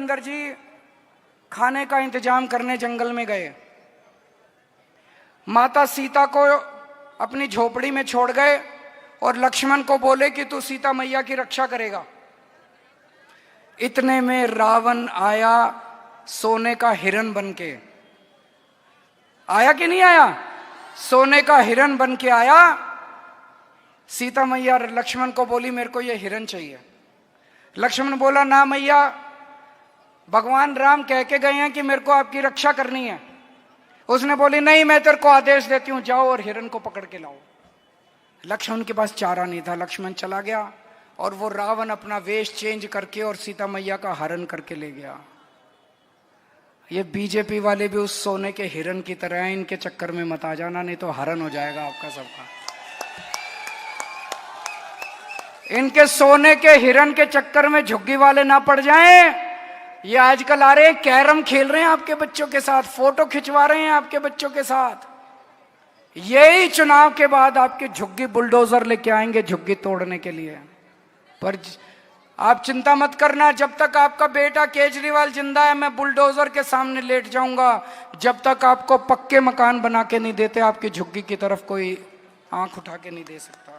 अंदर जी खाने का इंतजाम करने जंगल में गए। माता सीता को अपनी झोपड़ी में छोड़ गए और लक्ष्मण को बोले कि तू सीता मैया की रक्षा करेगा। इतने में रावण आया सोने का हिरण बन के। आया कि नहीं आया? सोने का हिरण बन के आया। सीता मैया लक्ष्मण को बोली मेरे को ये हिरण चाहिए। लक्ष्मण बोला ना मैया, भगवान राम कह के गए हैं कि मेरे को आपकी रक्षा करनी है। उसने बोली नहीं, मैं तेरे को आदेश देती हूं, जाओ और हिरण को पकड़ के लाओ। लक्ष्मण के पास चारा नहीं था। लक्ष्मण चला गया और वो रावण अपना वेश चेंज करके और सीता मैया का हरण करके ले गया। ये बीजेपी वाले भी उस सोने के हिरण की तरह हैं, इनके चक्कर में मत आ जाना, नहीं तो हरण हो जाएगा आपका सबका। इनके सोने के हिरण के चक्कर में झुग्गी वाले ना पड़ जाएं। ये आजकल आ रहे हैं, कैरम खेल रहे हैं आपके बच्चों के साथ, फोटो खिंचवा रहे हैं आपके बच्चों के साथ। यही चुनाव के बाद आपके झुग्गी बुलडोजर लेके आएंगे झुग्गी तोड़ने के लिए। पर आप चिंता मत करना, जब तक आपका बेटा केजरीवाल जिंदा है मैं बुलडोजर के सामने लेट जाऊंगा। जब तक आपको पक्के मकान बना के नहीं देते, आपकी झुग्गी की तरफ कोई आंख उठा के नहीं दे सकता।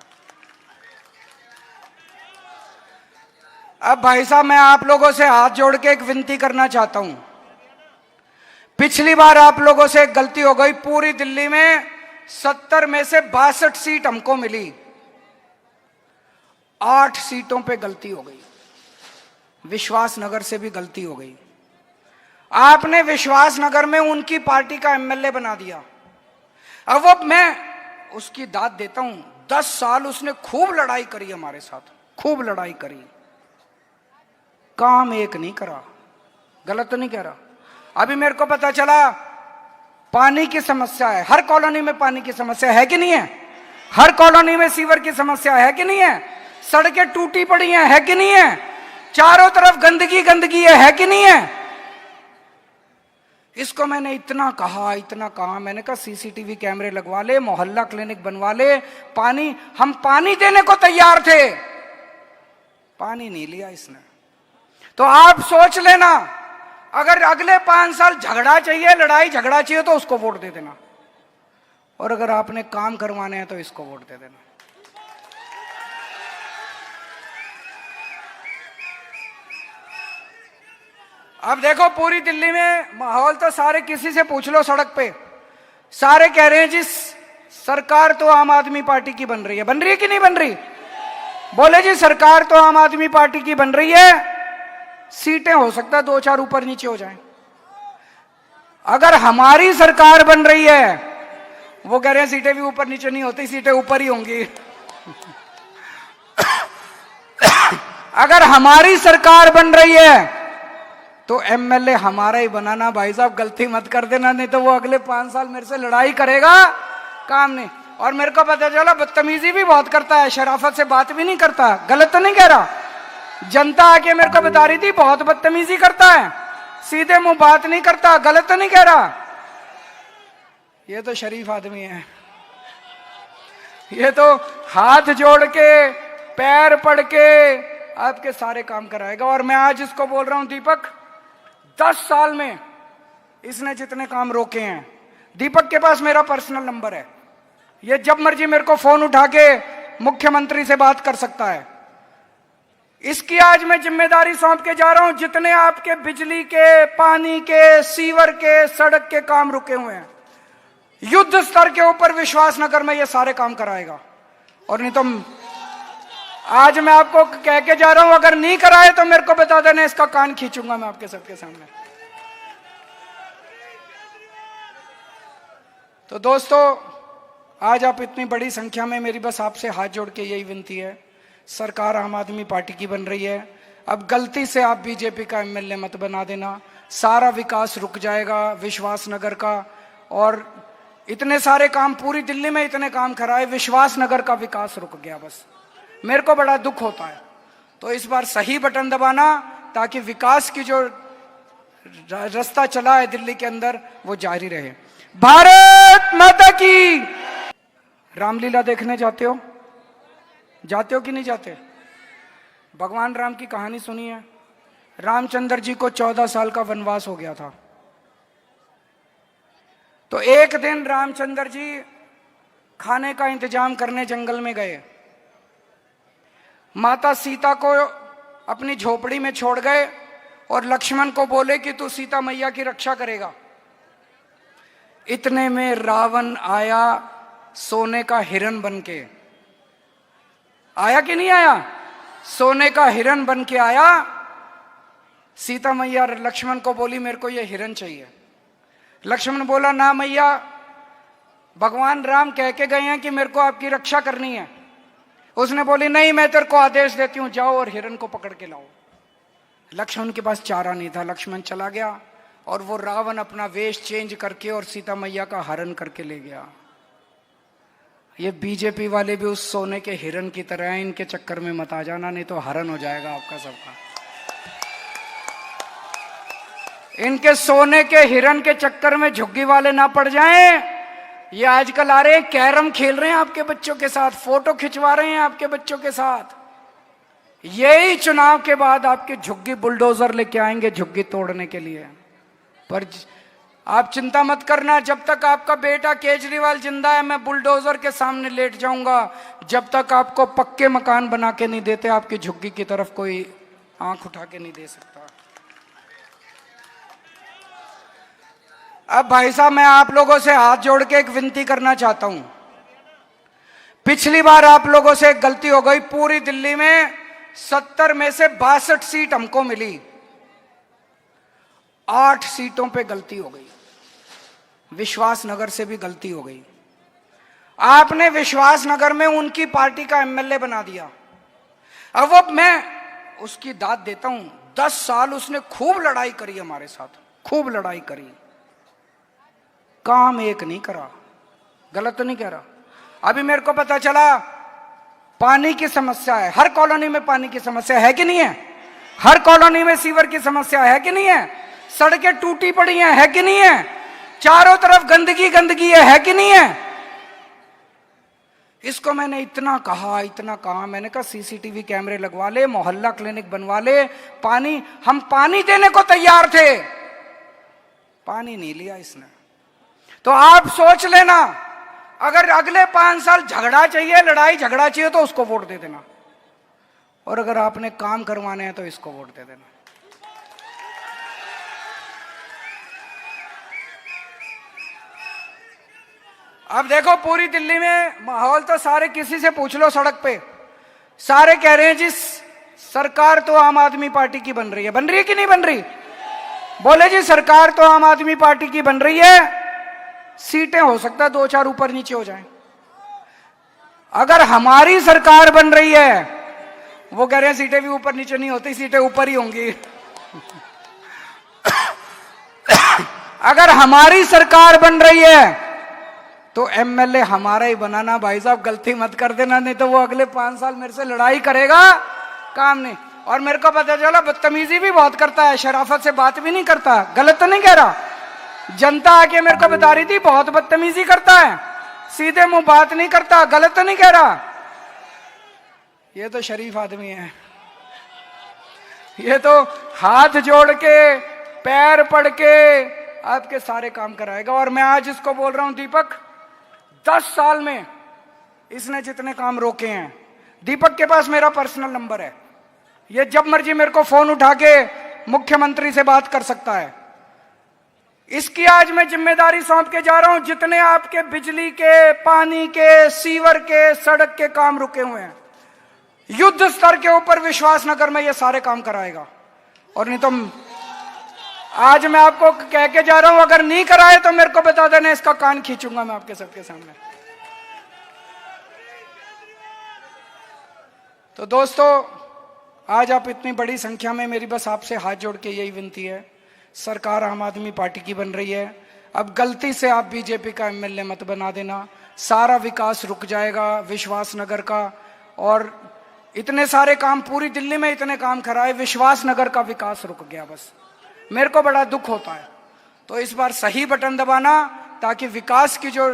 अब भाई साहब, मैं आप लोगों से हाथ जोड़ के एक विनती करना चाहता हूं। पिछली बार आप लोगों से एक गलती हो गई। पूरी दिल्ली में 70 में से 62 सीट हमको मिली, 8 सीटों पे गलती हो गई। विश्वास नगर से भी गलती हो गई। आपने विश्वास नगर में उनकी पार्टी का एमएलए बना दिया। अब वो मैं उसकी दाद देता हूं, 10 साल उसने खूब लड़ाई करी हमारे साथ, खूब लड़ाई करी, काम एक नहीं करा। गलत तो नहीं कह रहा? अभी मेरे को पता चला पानी की समस्या है, हर कॉलोनी में पानी की समस्या है कि नहीं है? हर कॉलोनी में सीवर की समस्या है कि नहीं है? सड़कें टूटी पड़ी हैं, है कि नहीं है? चारों तरफ गंदगी गंदगी है कि नहीं है? इसको मैंने इतना कहा, मैंने कहा सीसीटीवी कैमरे लगवा ले, मोहल्ला क्लिनिक बनवा ले, पानी, हम पानी देने को तैयार थे, पानी नहीं लिया इसने। तो आप सोच लेना, अगर अगले 5 साल झगड़ा चाहिए, लड़ाई झगड़ा चाहिए तो उसको वोट दे देना, और अगर आपने काम करवाने हैं तो इसको वोट दे देना। अब देखो पूरी दिल्ली में माहौल तो सारे, किसी से पूछ लो सड़क पे, सारे कह रहे हैं जी सरकार तो आम आदमी पार्टी की बन रही है कि नहीं बन रही? बोले जी सरकार तो आम आदमी पार्टी की बन रही है, सीटें हो सकता है 2-4 ऊपर नीचे हो जाएं। अगर हमारी सरकार बन रही है, वो कह रहे हैं सीटें भी ऊपर नीचे नहीं होती, सीटें ऊपर ही होंगी। अगर हमारी सरकार बन रही है तो एमएलए हमारा ही बनाना। भाई साहब गलती मत कर देना, नहीं तो वो अगले 5 साल मेरे से लड़ाई करेगा, काम नहीं। और मेरे को पता चला बदतमीजी भी बहुत करता है, शराफत से बात भी नहीं करता। गलत तो नहीं कह रहा? जनता आके मेरे को बता रही थी बहुत बदतमीजी करता है, सीधे मुंह बात नहीं करता। गलत तो नहीं कह रहा? ये तो शरीफ आदमी है, ये तो हाथ जोड़ के पैर पड़ के आपके सारे काम कराएगा। और मैं आज इसको बोल रहा हूं दीपक, 10 साल में इसने जितने काम रोके हैं, दीपक के पास मेरा पर्सनल नंबर है, ये जब मर्जी मेरे को फोन उठा के मुख्यमंत्री से बात कर सकता है। इसकी आज मैं जिम्मेदारी सौंप के जा रहा हूं। जितने आपके बिजली के, पानी के, सीवर के, सड़क के काम रुके हुए हैं, युद्ध स्तर के ऊपर विश्वास नगर में ये सारे काम कराएगा। और नहीं तो आज मैं आपको कह के जा रहा हूं, अगर नहीं कराए तो मेरे को बता देना, इसका कान खींचूंगा मैं आपके सबके सामने। तो दोस्तों, आज आप इतनी बड़ी संख्या में, मेरी बस आपसे हाथ जोड़ के यही विनती है, सरकार आम आदमी पार्टी की बन रही है, अब गलती से आप बीजेपी का एमएलए मत बना देना, सारा विकास रुक जाएगा विश्वास नगर का। और इतने सारे काम पूरी दिल्ली में इतने काम कराए, विश्वास नगर का विकास रुक गया। बस मेरे को बड़ा दुख होता है। तो इस बार सही बटन दबाना, ताकि विकास की जो रास्ता चला है दिल्ली के अंदर वो जारी रहे। भारत माता की। रामलीला देखने जाते हो कि नहीं जाते? भगवान राम की कहानी सुनी है? रामचंद्र जी को 14 साल का वनवास हो गया था। तो एक दिन रामचंद्र जी खाने का इंतजाम करने जंगल में गए। माता सीता को अपनी झोपड़ी में छोड़ गए और लक्ष्मण को बोले कि तू सीता मैया की रक्षा करेगा। इतने में रावण आया सोने का हिरण बन के। आया कि नहीं आया? सोने का हिरण बन के आया। सीता मैया लक्ष्मण को बोली मेरे को ये हिरण चाहिए। लक्ष्मण बोला ना मैया, भगवान राम कह के गए हैं कि मेरे को आपकी रक्षा करनी है। उसने बोली नहीं, मैं तेरे को आदेश देती हूं, जाओ और हिरण को पकड़ के लाओ। लक्ष्मण के पास चारा नहीं था। लक्ष्मण चला गया और वो रावण अपना वेश चेंज करके और सीता मैया का हरण करके ले गया। ये बीजेपी वाले भी उस सोने के हिरण की तरह हैं, इनके चक्कर में मत आ जाना, नहीं तो हरण हो जाएगा आपका सबका। इनके सोने के हिरण के चक्कर में झुग्गी वाले ना पड़ जाएं। ये आजकल आ रहे हैं, कैरम खेल रहे हैं आपके बच्चों के साथ, फोटो खिंचवा रहे हैं आपके बच्चों के साथ। यही चुनाव के बाद आपकी झुग्गी बुलडोजर लेके आएंगे झुग्गी तोड़ने के लिए। पर आप चिंता मत करना, जब तक आपका बेटा केजरीवाल जिंदा है मैं बुलडोजर के सामने लेट जाऊंगा। जब तक आपको पक्के मकान बना के नहीं देते, आपकी झुग्गी की तरफ कोई आंख उठा के नहीं दे सकता। अब भाई साहब, मैं आप लोगों से हाथ जोड़ के एक विनती करना चाहता हूं। पिछली बार आप लोगों से एक गलती हो गई। पूरी दिल्ली में 70 में से 62 सीट हमको मिली, 8 सीटों पे गलती हो गई। विश्वास नगर से भी गलती हो गई। आपने विश्वास नगर में उनकी पार्टी का एमएलए बना दिया। अब वो मैं उसकी दाद देता हूं, 10 साल उसने खूब लड़ाई करी हमारे साथ, खूब लड़ाई करी, काम एक नहीं करा। गलत तो नहीं कह रहा। अभी मेरे को पता चला पानी की समस्या है, हर कॉलोनी में पानी की समस्या है कि नहीं है? हर कॉलोनी में सीवर की समस्या है कि नहीं है? सड़कें टूटी पड़ी हैं, है कि नहीं है? चारों तरफ गंदगी गंदगी है कि नहीं है? इसको मैंने इतना कहा, मैंने कहा सीसीटीवी कैमरे लगवा ले, मोहल्ला क्लिनिक बनवा ले, पानी, हम पानी देने को तैयार थे, पानी नहीं लिया इसने। तो आप सोच लेना, अगर अगले 5 साल झगड़ा चाहिए, लड़ाई झगड़ा चाहिए तो उसको वोट दे देना, और अगर आपने काम करवाने हैं तो इसको वोट दे देना। अब देखो पूरी दिल्ली में माहौल तो सारे, किसी से पूछ लो सड़क पे, सारे कह रहे हैं जी सरकार तो आम आदमी पार्टी की बन रही है कि नहीं बन रही? बोले जी सरकार तो आम आदमी पार्टी की बन रही है, सीटें हो सकता है 2-4 ऊपर नीचे हो जाएं। अगर हमारी सरकार बन रही है, वो कह रहे हैं सीटें भी ऊपर नीचे नहीं होती, सीटें ऊपर ही होंगी। अगर हमारी सरकार बन रही है तो एमएलए हमारा ही बनाना। भाई साहब गलती मत कर देना, नहीं तो वो अगले 5 साल मेरे से लड़ाई करेगा, काम नहीं। और मेरे को पता चला बदतमीजी भी बहुत करता है, शराफत से बात भी नहीं करता। गलत तो नहीं कह रहा? जनता आके मेरे को बता रही थी बहुत बदतमीजी करता है, सीधे मुंह बात नहीं करता। गलत तो नहीं कह रहा? ये तो शरीफ आदमी है, ये तो हाथ जोड़ के पैर पड़ के आपके सारे काम कराएगा। और मैं आज इसको बोल रहा हूं दीपक, 10 साल में इसने जितने काम रोके हैं, दीपक के पास मेरा पर्सनल नंबर है, ये जब मर्जी मेरे को फोन उठा के मुख्यमंत्री से बात कर सकता है। इसकी आज मैं जिम्मेदारी सौंप के जा रहा हूं। जितने आपके बिजली के, पानी के, सीवर के, सड़क के काम रुके हुए हैं, युद्ध स्तर के ऊपर विश्वास नगर में ये सारे काम कराएगा। और नहीं तो आज मैं आपको कह के जा रहा हूं, अगर नहीं कराए तो मेरे को बता देना, इसका कान खींचूंगा मैं आपके सबके सामने। तो दोस्तों, आज आप इतनी बड़ी संख्या में, मेरी बस आपसे हाथ जोड़ के यही विनती है, सरकार आम आदमी पार्टी की बन रही है, अब गलती से आप बीजेपी का एमएलए मत बना देना, सारा विकास रुक जाएगा विश्वास नगर का। और इतने सारे काम, पूरी दिल्ली में इतने काम कराए, विश्वास नगर का विकास रुक गया। बस मेरे को बड़ा दुख होता है। तो इस बार सही बटन दबाना, ताकि विकास की जो